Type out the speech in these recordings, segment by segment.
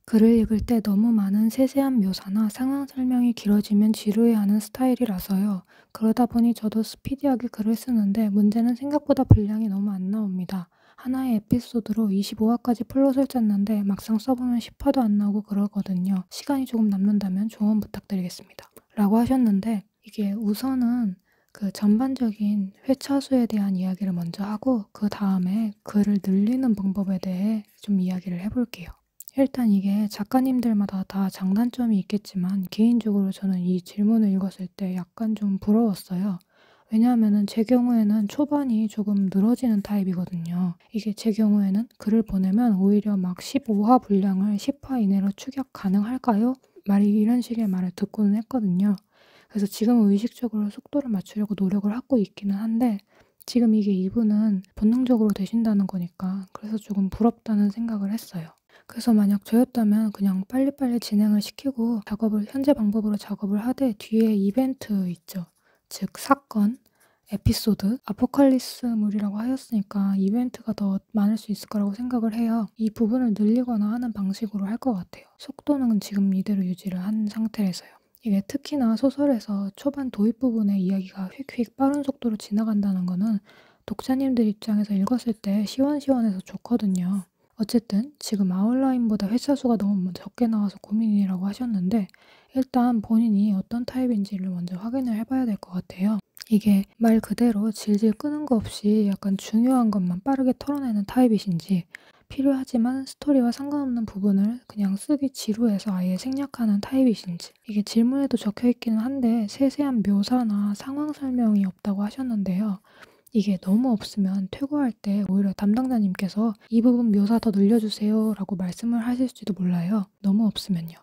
글을 읽을 때 너무 많은 세세한 묘사나 상황 설명이 길어지면 지루해하는 스타일이라서요. 그러다 보니 저도 스피디하게 글을 쓰는데 문제는 생각보다 분량이 너무 안 나옵니다. 하나의 에피소드로 25화까지 플롯을 짰는데 막상 써보면 10화도 안 나오고 그러거든요. 시간이 조금 남는다면 조언 부탁드리겠습니다. 라고 하셨는데 이게 우선은 그 전반적인 회차 수에 대한 이야기를 먼저 하고 그 다음에 글을 늘리는 방법에 대해 좀 이야기를 해볼게요. 일단 이게 작가님들마다 다 장단점이 있겠지만 개인적으로 저는 이 질문을 읽었을 때 약간 좀 부러웠어요. 왜냐하면은 제 경우에는 초반이 조금 늘어지는 타입이거든요. 이게 제 경우에는 글을 보내면 오히려 막 15화 분량을 10화 이내로 추격 가능할까요? 이런 식의 말을 듣고는 했거든요. 그래서 지금은 의식적으로 속도를 맞추려고 노력을 하고 있기는 한데 지금 이게 이분은 본능적으로 되신다는 거니까 그래서 조금 부럽다는 생각을 했어요. 그래서 만약 저였다면 그냥 빨리빨리 진행을 시키고 현재 방법으로 작업을 하되 뒤에 이벤트 있죠. 즉 사건, 에피소드, 아포칼립스물이라고 하였으니까 이벤트가 더 많을 수 있을 거라고 생각을 해요. 이 부분을 늘리거나 하는 방식으로 할 것 같아요. 속도는 지금 이대로 유지를 한 상태에서요. 이게 특히나 소설에서 초반 도입 부분의 이야기가 휙휙 빠른 속도로 지나간다는 거는 독자님들 입장에서 읽었을 때 시원시원해서 좋거든요. 어쨌든 지금 아웃라인보다 회차 수가 너무 적게 나와서 고민이라고 하셨는데 일단 본인이 어떤 타입인지를 먼저 확인을 해봐야 될 것 같아요. 이게 말 그대로 질질 끄는 거 없이 약간 중요한 것만 빠르게 털어내는 타입이신지 필요하지만 스토리와 상관없는 부분을 그냥 쓰기 지루해서 아예 생략하는 타입이신지 이게 질문에도 적혀있기는 한데 세세한 묘사나 상황 설명이 없다고 하셨는데요. 이게 너무 없으면 퇴고할 때 오히려 담당자님께서 이 부분 묘사 더 늘려주세요 라고 말씀을 하실지도 몰라요. 너무 없으면요.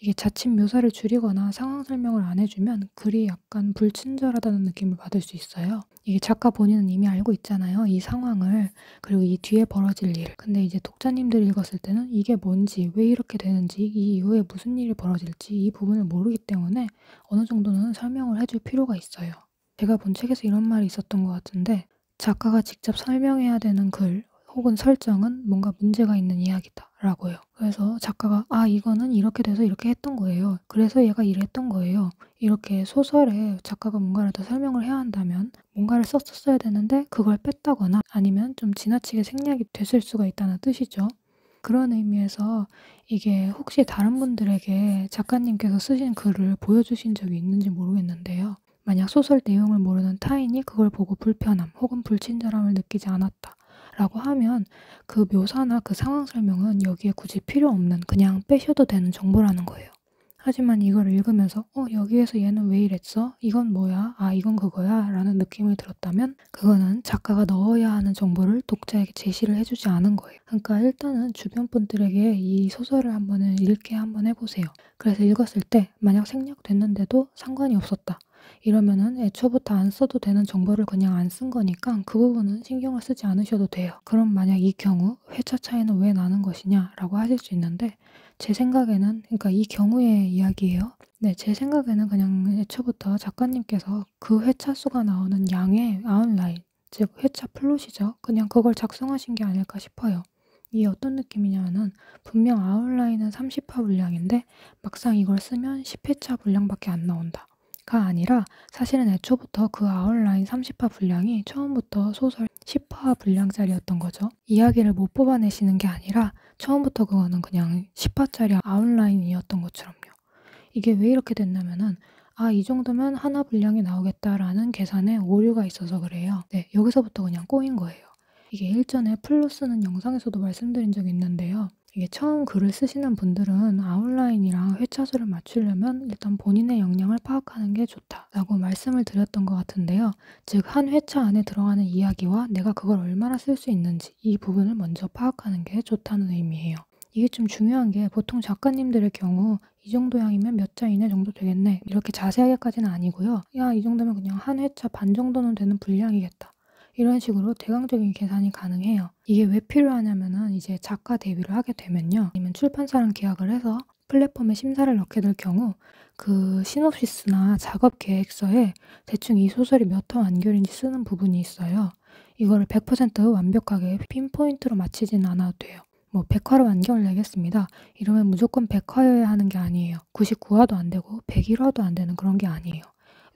이게 자칫 묘사를 줄이거나 상황 설명을 안 해주면 글이 약간 불친절하다는 느낌을 받을 수 있어요. 이게 작가 본인은 이미 알고 있잖아요. 이 상황을 그리고 이 뒤에 벌어질 일을. 근데 이제 독자님들이 읽었을 때는 이게 뭔지 왜 이렇게 되는지 이 이후에 무슨 일이 벌어질지 이 부분을 모르기 때문에 어느 정도는 설명을 해줄 필요가 있어요. 제가 본 책에서 이런 말이 있었던 것 같은데 작가가 직접 설명해야 되는 글 혹은 설정은 뭔가 문제가 있는 이야기다 라고요. 그래서 작가가 이거는 이렇게 돼서 이렇게 했던 거예요. 그래서 얘가 이랬던 거예요. 이렇게 소설에 작가가 뭔가를 더 설명을 해야 한다면 뭔가를 썼었어야 되는데 그걸 뺐다거나 아니면 좀 지나치게 생략이 됐을 수가 있다는 뜻이죠. 그런 의미에서 이게 혹시 다른 분들에게 작가님께서 쓰신 글을 보여주신 적이 있는지 모르겠는데요. 만약 소설 내용을 모르는 타인이 그걸 보고 불편함 혹은 불친절함을 느끼지 않았다 라고 하면 그 묘사나 그 상황 설명은 여기에 굳이 필요 없는 그냥 빼셔도 되는 정보라는 거예요. 하지만 이걸 읽으면서 여기에서 얘는 왜 이랬어? 이건 뭐야? 이건 그거야? 라는 느낌이 들었다면 그거는 작가가 넣어야 하는 정보를 독자에게 제시를 해주지 않은 거예요. 그러니까 일단은 주변 분들에게 이 소설을 읽게 한번 해보세요. 그래서 읽었을 때 만약 생략됐는데도 상관이 없었다. 이러면은 애초부터 안 써도 되는 정보를 그냥 안 쓴 거니까 그 부분은 신경을 쓰지 않으셔도 돼요. 그럼 만약 이 경우 회차 차이는 왜 나는 것이냐 라고 하실 수 있는데 제 생각에는 그러니까 이 경우의 이야기예요. 네, 제 생각에는 그냥 애초부터 작가님께서 그 회차 수가 나오는 양의 아웃라인 즉 회차 플롯이죠. 그냥 그걸 작성하신 게 아닐까 싶어요. 이게 어떤 느낌이냐면은 분명 아웃라인은 30화 분량인데 막상 이걸 쓰면 10회차 분량밖에 안 나온다. 가 아니라 사실은 애초부터 그 아웃라인 30화 분량이 처음부터 소설 10화 분량짜리였던 거죠. 이야기를 못 뽑아내시는 게 아니라 처음부터 그거는 그냥 10화짜리 아웃라인이었던 것처럼요. 이게 왜 이렇게 됐냐면은 이 정도면 하나 분량이 나오겠다라는 계산에 오류가 있어서 그래요. 네, 여기서부터 그냥 꼬인 거예요. 이게 일전에 플로 쓰는 영상에서도 말씀드린 적이 있는데요. 이게 처음 글을 쓰시는 분들은 아웃라인이랑 회차수를 맞추려면 일단 본인의 역량을 파악하는 게 좋다라고 말씀을 드렸던 것 같은데요. 즉, 한 회차 안에 들어가는 이야기와 내가 그걸 얼마나 쓸 수 있는지 이 부분을 먼저 파악하는 게 좋다는 의미예요. 이게 좀 중요한 게 보통 작가님들의 경우 이 정도 양이면 몇 자 이내 정도 되겠네 이렇게 자세하게까지는 아니고요. 이 정도면 그냥 한 회차 반 정도는 되는 분량이겠다. 이런 식으로 대강적인 계산이 가능해요. 이게 왜 필요하냐면은 이제 작가 데뷔를 하게 되면요. 아니면 출판사랑 계약을 해서 플랫폼에 심사를 넣게 될 경우 그 시놉시스나 작업 계획서에 대충 이 소설이 몇 화 완결인지 쓰는 부분이 있어요. 이거를 100% 완벽하게 핀포인트로 맞히진 않아도 돼요. 뭐 100화로 안경을 내겠습니다. 이러면 무조건 100화여야 하는 게 아니에요. 99화도 안 되고 101화도 안 되는 그런 게 아니에요.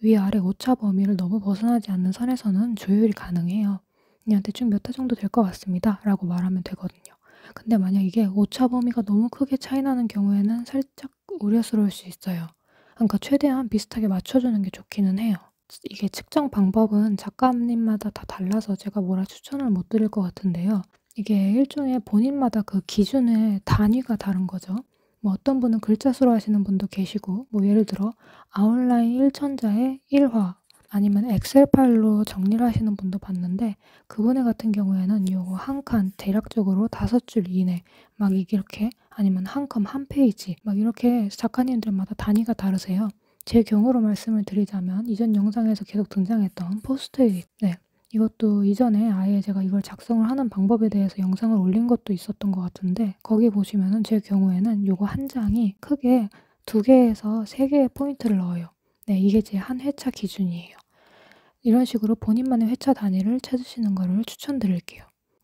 위아래 오차 범위를 너무 벗어나지 않는 선에서는 조율이 가능해요. 그냥 대충 몇 화 정도 될 것 같습니다. 라고 말하면 되거든요. 근데 만약 이게 오차 범위가 너무 크게 차이 나는 경우에는 살짝 우려스러울 수 있어요. 그러니까 최대한 비슷하게 맞춰주는 게 좋기는 해요. 이게 측정 방법은 작가님마다 다 달라서 제가 뭐라 추천을 못 드릴 것 같은데요. 이게 일종의 본인마다 그 기준의 단위가 다른 거죠. 뭐 어떤 분은 글자 수로 하시는 분도 계시고, 뭐 예를 들어 아웃라인 1천자에 1화 아니면 엑셀 파일로 정리를 하시는 분도 봤는데, 그분의 같은 경우에는 요거 한 칸 대략적으로 5줄 이내 막 이렇게, 아니면 한 컴 한 페이지 막 이렇게 작가님들마다 단위가 다르세요. 제 경우로 말씀을 드리자면 이전 영상에서 계속 등장했던 포스트잇, 네, 이것도 이전에 아예 제가 이걸 작성을 하는 방법에 대해서 영상을 올린 것도 있었던 것 같은데, 거기 보시면은 제 경우에는 요거 한 장이 크게 2개에서 3개의 포인트를 넣어요. 네, 이게 제 한 회차 기준이에요. 이런 식으로 본인만의 회차 단위를 찾으시는 거를 추천드릴게요.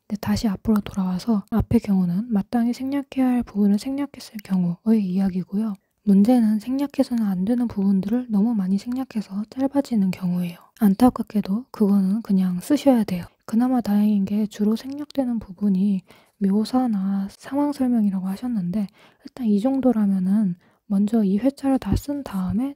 네, 다시 앞으로 돌아와서 앞의 경우는 마땅히 생략해야 할 부분을 생략했을 경우의 이야기고요. 문제는 생략해서는 안 되는 부분들을 너무 많이 생략해서 짧아지는 경우예요. 안타깝게도 그거는 그냥 쓰셔야 돼요. 그나마 다행인 게 주로 생략되는 부분이 묘사나 상황 설명이라고 하셨는데, 일단 이 정도라면은 먼저 이 회차를 다 쓴 다음에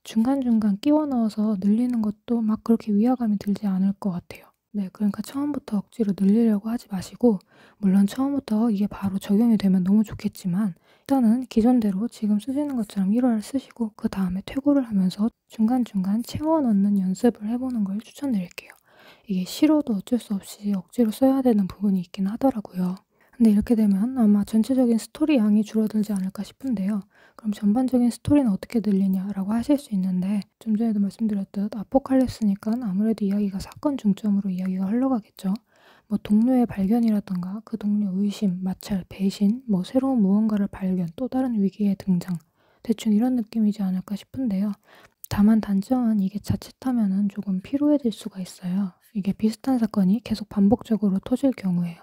중간중간 끼워 넣어서 늘리는 것도 막 그렇게 위화감이 들지 않을 것 같아요. 네, 그러니까 처음부터 억지로 늘리려고 하지 마시고, 물론 처음부터 이게 바로 적용이 되면 너무 좋겠지만, 일단은 기존대로 지금 쓰시는 것처럼 1월 쓰시고 그 다음에 퇴고를 하면서 중간중간 채워 넣는 연습을 해보는 걸 추천드릴게요. 이게 싫어도 어쩔 수 없이 억지로 써야 되는 부분이 있긴 하더라고요. 근데 이렇게 되면 아마 전체적인 스토리 양이 줄어들지 않을까 싶은데요. 그럼 전반적인 스토리는 어떻게 늘리냐라고 하실 수 있는데, 좀 전에도 말씀드렸듯 아포칼립스니까 아무래도 이야기가 사건 중점으로 이야기가 흘러가겠죠. 뭐 동료의 발견이라던가 그 동료 의심, 마찰, 배신, 뭐 새로운 무언가를 발견, 또 다른 위기의 등장, 대충 이런 느낌이지 않을까 싶은데요. 다만 단점은 이게 자칫하면은 조금 피로해질 수가 있어요. 이게 비슷한 사건이 계속 반복적으로 터질 경우에요.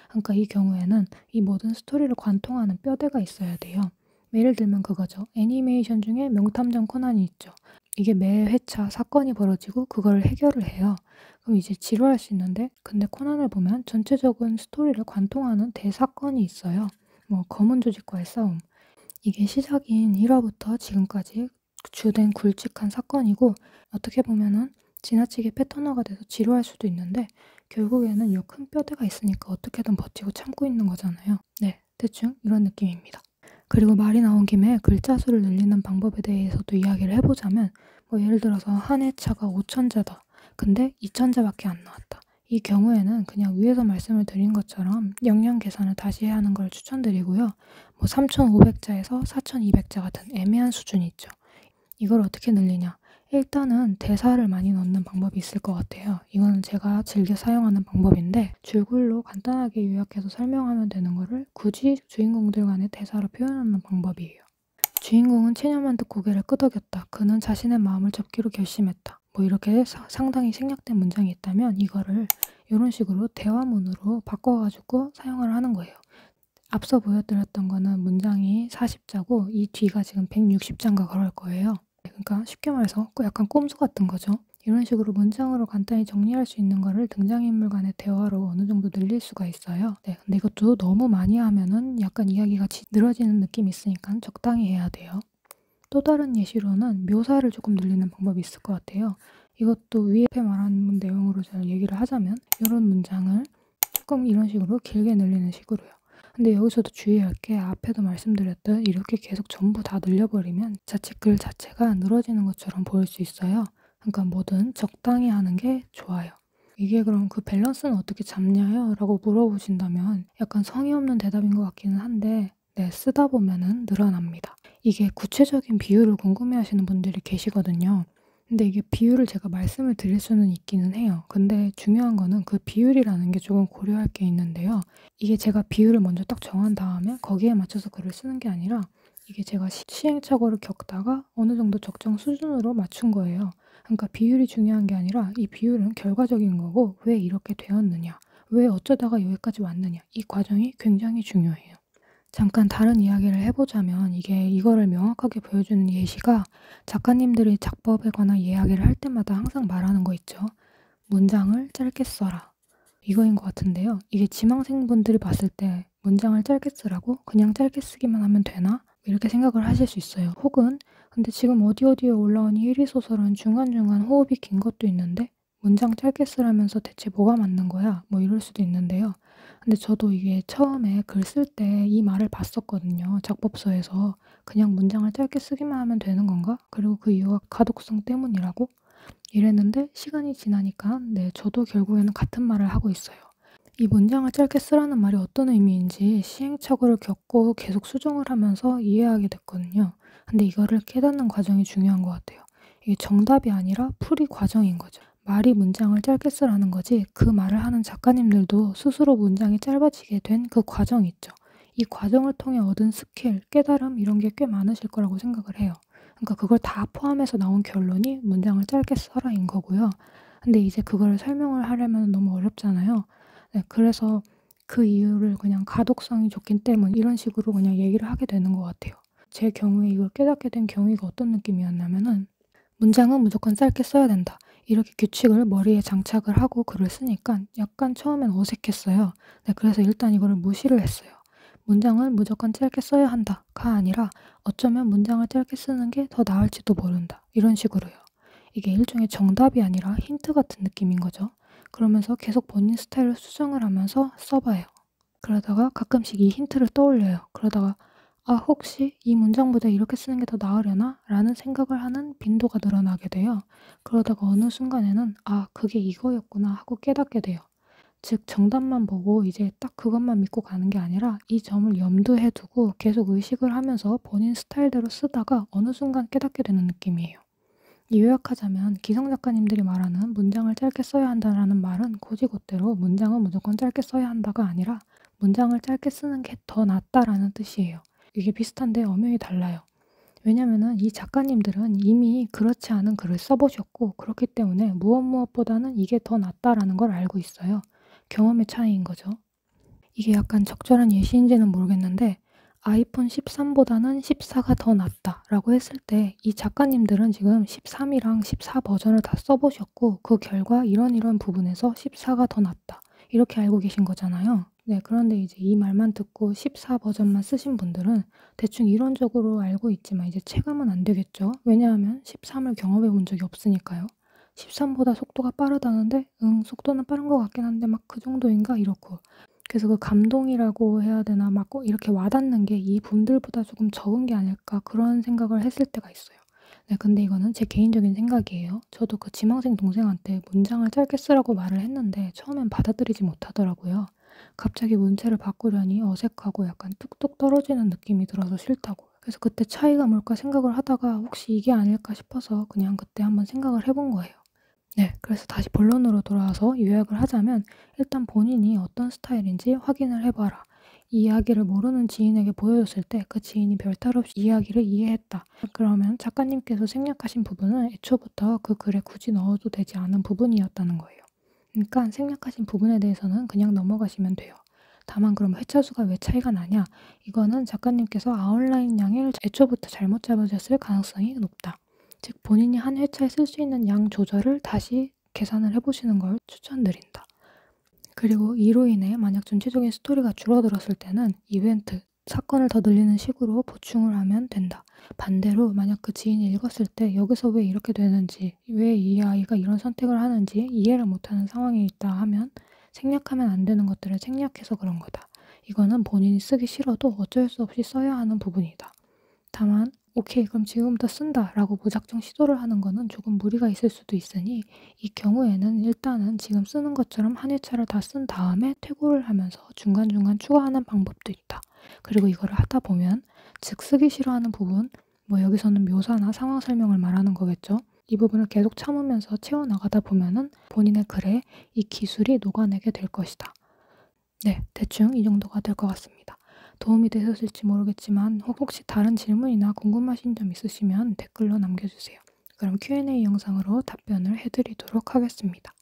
그러니까 이 경우에는 이 모든 스토리를 관통하는 뼈대가 있어야 돼요. 예를 들면 그거죠. 애니메이션 중에 명탐정 코난이 있죠. 이게 매 회차 사건이 벌어지고 그걸 해결을 해요. 그럼 이제 지루할 수 있는데, 근데 코난을 보면 전체적인 스토리를 관통하는 대사건이 있어요. 뭐 검은 조직과의 싸움. 이게 시작인 1화부터 지금까지 주된 굵직한 사건이고, 어떻게 보면은 지나치게 패턴화가 돼서 지루할 수도 있는데, 결국에는 이 큰 뼈대가 있으니까 어떻게든 버티고 참고 있는 거잖아요. 네, 대충 이런 느낌입니다. 그리고 말이 나온 김에 글자 수를 늘리는 방법에 대해서도 이야기를 해보자면, 뭐 예를 들어서 한 회차가 5천자다. 근데 2천자밖에 안 나왔다. 이 경우에는 그냥 위에서 말씀을 드린 것처럼 영양 계산을 다시 해야 하는 걸 추천드리고요. 뭐 3,500자에서 4,200자 같은 애매한 수준이 있죠. 이걸 어떻게 늘리냐? 일단은 대사를 많이 넣는 방법이 있을 것 같아요. 이거는 제가 즐겨 사용하는 방법인데, 줄글로 간단하게 요약해서 설명하면 되는 거를 굳이 주인공들 간의 대사로 표현하는 방법이에요. 주인공은 체념한 듯 고개를 끄덕였다. 그는 자신의 마음을 접기로 결심했다. 뭐 이렇게 상당히 생략된 문장이 있다면 이거를 이런 식으로 대화문으로 바꿔가지고 사용을 하는 거예요. 앞서 보여드렸던 거는 문장이 40자고 이 뒤가 지금 160자인가 그럴 거예요. 그러니까 쉽게 말해서 약간 꼼수 같은 거죠. 이런 식으로 문장으로 간단히 정리할 수 있는 거를 등장인물 간의 대화로 어느 정도 늘릴 수가 있어요. 네, 근데 이것도 너무 많이 하면은 약간 이야기가 늘어지는 느낌이 있으니까 적당히 해야 돼요. 또 다른 예시로는 묘사를 조금 늘리는 방법이 있을 것 같아요. 이것도 위에 말한 내용으로 제가 얘기를 하자면, 이런 문장을 조금 이런 식으로 길게 늘리는 식으로요. 근데 여기서도 주의할 게, 앞에도 말씀드렸듯 이렇게 계속 전부 다 늘려버리면 자칫 글 자체가 늘어지는 것처럼 보일 수 있어요. 그러니까 뭐든 적당히 하는 게 좋아요. 이게 그럼 그 밸런스는 어떻게 잡냐요? 라고 물어보신다면 약간 성의 없는 대답인 것 같기는 한데, 네, 쓰다 보면은 늘어납니다. 이게 구체적인 비율을 궁금해하시는 분들이 계시거든요. 근데 이게 비율을 제가 말씀을 드릴 수는 있기는 해요. 근데 중요한 거는 그 비율이라는 게 조금 고려할 게 있는데요. 이게 제가 비율을 먼저 딱 정한 다음에 거기에 맞춰서 글을 쓰는 게 아니라, 이게 제가 시행착오를 겪다가 어느 정도 적정 수준으로 맞춘 거예요. 그러니까 비율이 중요한 게 아니라 이 비율은 결과적인 거고 왜 이렇게 되었느냐, 왜 어쩌다가 여기까지 왔느냐. 이 과정이 굉장히 중요해요. 잠깐 다른 이야기를 해보자면 이거를 명확하게 보여주는 예시가 작가님들이 작법에 관한 이야기를 할 때마다 항상 말하는 거 있죠. 문장을 짧게 써라. 이거인 것 같은데요. 이게 지망생분들이 봤을 때 문장을 짧게 쓰라고? 그냥 짧게 쓰기만 하면 되나? 이렇게 생각을 하실 수 있어요. 혹은 근데 지금 어디에 올라온 1위 소설은 중간중간 호흡이 긴 것도 있는데 문장 짧게 쓰라면서 대체 뭐가 맞는 거야? 뭐 이럴 수도 있는데요. 근데 저도 이게 처음에 글 쓸 때 이 말을 봤었거든요. 작법서에서 그냥 문장을 짧게 쓰기만 하면 되는 건가? 그리고 그 이유가 가독성 때문이라고? 이랬는데 시간이 지나니까 네, 저도 결국에는 같은 말을 하고 있어요. 이 문장을 짧게 쓰라는 말이 어떤 의미인지 시행착오를 겪고 계속 수정을 하면서 이해하게 됐거든요. 근데 이거를 깨닫는 과정이 중요한 것 같아요. 이게 정답이 아니라 풀이 과정인 거죠. 말이 문장을 짧게 쓰라는 거지 그 말을 하는 작가님들도 스스로 문장이 짧아지게 된 그 과정이 있죠. 이 과정을 통해 얻은 스킬, 깨달음 이런 게 꽤 많으실 거라고 생각을 해요. 그러니까 그걸 다 포함해서 나온 결론이 문장을 짧게 써라인 거고요. 근데 이제 그걸 설명을 하려면 너무 어렵잖아요. 네, 그래서 그 이유를 그냥 가독성이 좋기 때문 이런 식으로 그냥 얘기를 하게 되는 것 같아요. 제 경우에 이걸 깨닫게 된 경위가 어떤 느낌이었냐면은 문장은 무조건 짧게 써야 된다. 이렇게 규칙을 머리에 장착을 하고 글을 쓰니까 약간 처음엔 어색했어요. 네, 그래서 일단 이거를 무시를 했어요. 문장은 무조건 짧게 써야 한다가 아니라 어쩌면 문장을 짧게 쓰는 게 더 나을지도 모른다. 이런 식으로요. 이게 일종의 정답이 아니라 힌트 같은 느낌인 거죠. 그러면서 계속 본인 스타일을 수정을 하면서 써봐요. 그러다가 가끔씩 이 힌트를 떠올려요. 그러다가 아, 혹시 이 문장보다 이렇게 쓰는 게 더 나으려나? 라는 생각을 하는 빈도가 늘어나게 돼요. 그러다가 어느 순간에는 아, 그게 이거였구나 하고 깨닫게 돼요. 즉, 정답만 보고 이제 딱 그것만 믿고 가는 게 아니라 이 점을 염두에 두고 계속 의식을 하면서 본인 스타일대로 쓰다가 어느 순간 깨닫게 되는 느낌이에요. 요약하자면 기성 작가님들이 말하는 문장을 짧게 써야 한다라는 말은 곧이곧대로 문장은 무조건 짧게 써야 한다가 아니라 문장을 짧게 쓰는 게 더 낫다라는 뜻이에요. 이게 비슷한데 엄연히 달라요. 왜냐면은 이 작가님들은 이미 그렇지 않은 글을 써보셨고 그렇기 때문에 무엇보다는 이게 더 낫다라는 걸 알고 있어요. 경험의 차이인 거죠. 이게 약간 적절한 예시인지는 모르겠는데 아이폰 13보다는 14가 더 낫다라고 했을 때 이 작가님들은 지금 13이랑 14 버전을 다 써보셨고 그 결과 이런 부분에서 14가 더 낫다 이렇게 알고 계신 거잖아요. 네, 그런데 이제 이 말만 듣고 14 버전만 쓰신 분들은 대충 이론적으로 알고 있지만 이제 체감은 안 되겠죠. 왜냐하면 13을 경험해 본 적이 없으니까요. 13보다 속도가 빠르다는데 속도는 빠른 것 같긴 한데 막 그 정도인가 이렇고 그래서 그 감동이라고 해야 되나 막 꼭 이렇게 와닿는 게 이분들보다 조금 적은 게 아닐까 그런 생각을 했을 때가 있어요. 네, 근데 이거는 제 개인적인 생각이에요. 저도 그 지망생 동생한테 문장을 짧게 쓰라고 말을 했는데 처음엔 받아들이지 못하더라고요. 갑자기 문체를 바꾸려니 어색하고 약간 뚝뚝 떨어지는 느낌이 들어서 싫다고. 그래서 그때 차이가 뭘까 생각을 하다가 혹시 이게 아닐까 싶어서 그냥 그때 한번 생각을 해본 거예요. 네, 그래서 다시 본론으로 돌아와서 요약을 하자면 일단 본인이 어떤 스타일인지 확인을 해봐라. 이 이야기를 모르는 지인에게 보여줬을 때 그 지인이 별탈 없이 이야기를 이해했다. 그러면 작가님께서 생략하신 부분은 애초부터 그 글에 굳이 넣어도 되지 않은 부분이었다는 거예요. 그러니까 생략하신 부분에 대해서는 그냥 넘어가시면 돼요. 다만 그럼 회차 수가 왜 차이가 나냐? 이거는 작가님께서 아웃라인 양을 애초부터 잘못 잡으셨을 가능성이 높다. 즉 본인이 한 회차에 쓸 수 있는 양 조절을 다시 계산을 해보시는 걸 추천드린다. 그리고 이로 인해 만약 전체적인 스토리가 줄어들었을 때는 이벤트, 사건을 더 늘리는 식으로 보충을 하면 된다. 반대로 만약 그 지인이 읽었을 때 여기서 왜 이렇게 되는지, 왜 이 아이가 이런 선택을 하는지 이해를 못하는 상황에 있다 하면 생략하면 안 되는 것들을 생략해서 그런 거다. 이거는 본인이 쓰기 싫어도 어쩔 수 없이 써야 하는 부분이다. 다만 오케이 그럼 지금부터 쓴다 라고 무작정 시도를 하는 거는 조금 무리가 있을 수도 있으니 이 경우에는 일단은 지금 쓰는 것처럼 한 회차를 다 쓴 다음에 퇴고를 하면서 중간중간 추가하는 방법도 있다. 그리고 이거를 하다 보면 즉 쓰기 싫어하는 부분 뭐 여기서는 묘사나 상황 설명을 말하는 거겠죠. 이 부분을 계속 참으면서 채워나가다 보면은 본인의 글에 이 기술이 녹아내게 될 것이다. 네, 대충 이 정도가 될 것 같습니다. 도움이 되셨을지 모르겠지만 혹시 다른 질문이나 궁금하신 점 있으시면 댓글로 남겨주세요. 그럼 Q&A 영상으로 답변을 해드리도록 하겠습니다.